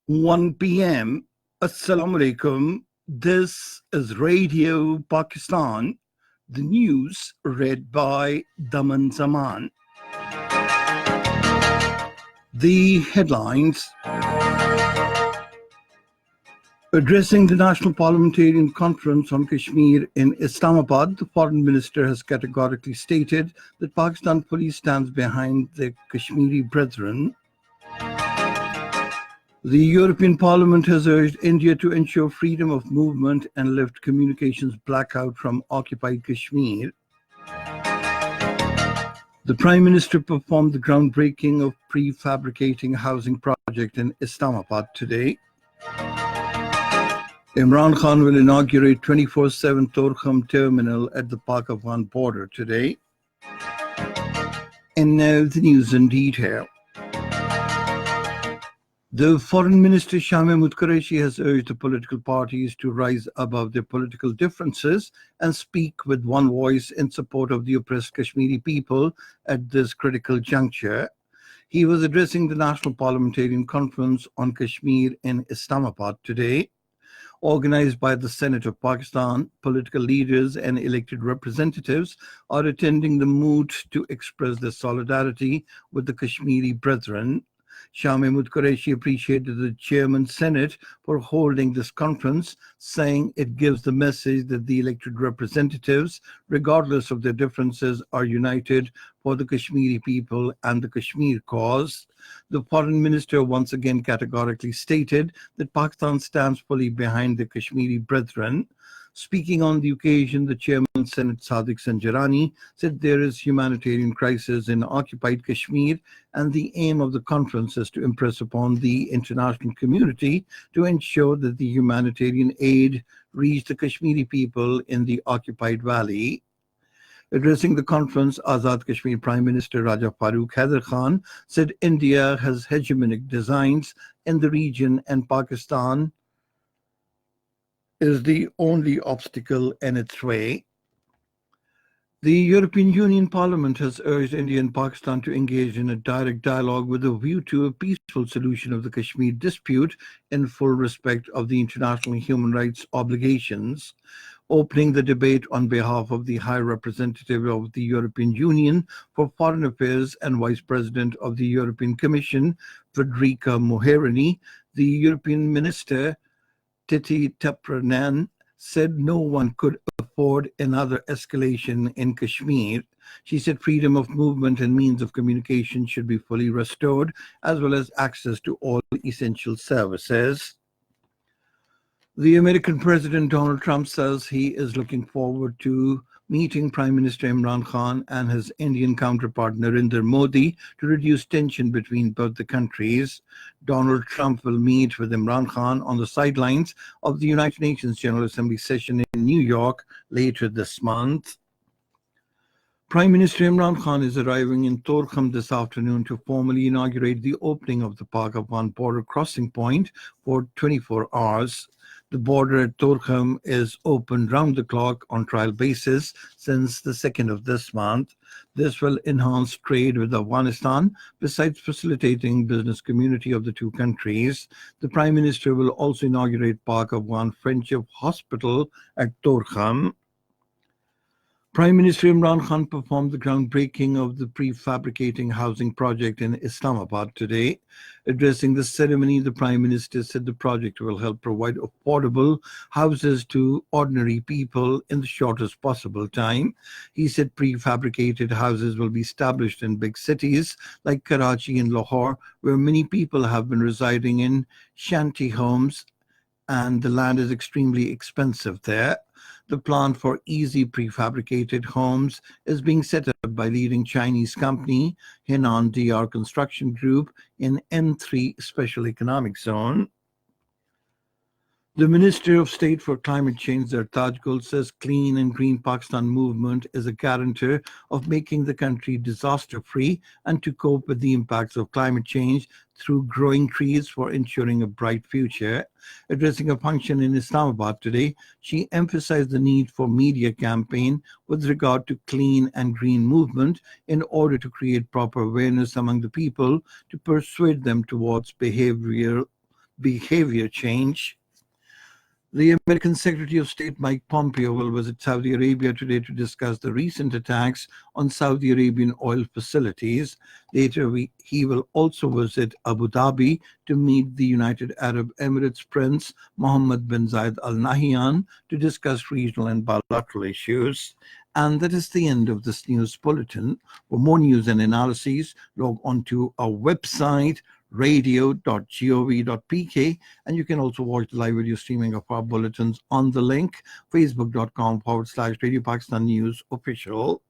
1 p.m. Assalamu alaikum. This is Radio Pakistan. The news read by Daman Zaman. The headlines. Addressing the National Parliamentarian Conference on Kashmir in Islamabad, the Foreign Minister has categorically stated that Pakistan fully stands behind the Kashmiri brethren. The European Parliament has urged India to ensure freedom of movement and lift communications blackout from occupied Kashmir. The Prime Minister performed the groundbreaking of prefabricating housing project in Islamabad today. Imran Khan will inaugurate 24/7 Torkham terminal at the Pak-Afghan border today. And now the news in detail. The Foreign Minister Shah Mahmood Qureshi has urged the political parties to rise above their political differences and speak with one voice in support of the oppressed Kashmiri people at this critical juncture. He was addressing the National Parliamentarian Conference on Kashmir in Islamabad today. Organized by the Senate of Pakistan, political leaders and elected representatives are attending the moot to express their solidarity with the Kashmiri brethren. Shah Mahmood Qureshi appreciated the Chairman Senate for holding this conference, saying it gives the message that the elected representatives, regardless of their differences, are united for the Kashmiri people and the Kashmir cause. The Foreign Minister once again categorically stated that Pakistan stands fully behind the Kashmiri brethren. Speaking on the occasion, the Chairman Senate Sadiq Sanjarani said there is humanitarian crisis in occupied Kashmir and the aim of the conference is to impress upon the international community to ensure that the humanitarian aid reach the Kashmiri people in the occupied valley. Addressing the conference, Azad Kashmir Prime Minister Raja Farooq Haider Khan said India has hegemonic designs in the region and Pakistan is the only obstacle in its way. The European Union Parliament has urged India and Pakistan to engage in a direct dialogue with a view to a peaceful solution of the Kashmir dispute in full respect of the international human rights obligations. Opening the debate on behalf of the High Representative of the European Union for Foreign Affairs and Vice President of the European Commission, Federica Mogherini, the European Minister Titi Tepranan said no one could afford another escalation in Kashmir. She said freedom of movement and means of communication should be fully restored, as well as access to all essential services. The American President Donald Trump says he is looking forward to meeting Prime Minister Imran Khan and his Indian counterpart Narendra Modi to reduce tension between both the countries. Donald Trump will meet with Imran Khan on the sidelines of the United Nations General Assembly session in New York later this month. Prime Minister Imran Khan is arriving in Torkham this afternoon to formally inaugurate the opening of the Pak-Afghan border crossing point for 24 hours. The border at Torkham is open round the clock on trial basis since the 2nd of this month. This will enhance trade with Afghanistan, besides facilitating business community of the two countries. The Prime Minister will also inaugurate Pak-Afghan Friendship Hospital at Torkham. Prime Minister Imran Khan performed the groundbreaking of the prefabricating housing project in Islamabad today. Addressing the ceremony, the Prime Minister said the project will help provide affordable houses to ordinary people in the shortest possible time. He said prefabricated houses will be established in big cities like Karachi and Lahore, where many people have been residing in shanty homes and the land is extremely expensive there. The plan for easy prefabricated homes is being set up by leading Chinese company Henan DR Construction Group in M3 Special Economic Zone. The Minister of State for Climate Change, Zartaj Gul, says Clean and Green Pakistan movement is a guarantor of making the country disaster-free and to cope with the impacts of climate change through growing trees for ensuring a bright future. Addressing a function in Islamabad today, she emphasized the need for media campaign with regard to clean and green movement in order to create proper awareness among the people to persuade them towards behavior change. The American Secretary of State Mike Pompeo will visit Saudi Arabia today to discuss the recent attacks on Saudi Arabian oil facilities. Later, he will also visit Abu Dhabi to meet the United Arab Emirates Prince Mohammed bin Zayed Al Nahyan to discuss regional and bilateral issues. And that is the end of this news bulletin. For more news and analyses, log on to our website radio.gov.pk, and you can also watch the live video streaming of our bulletins on the link facebook.com/Radio Pakistan News Official.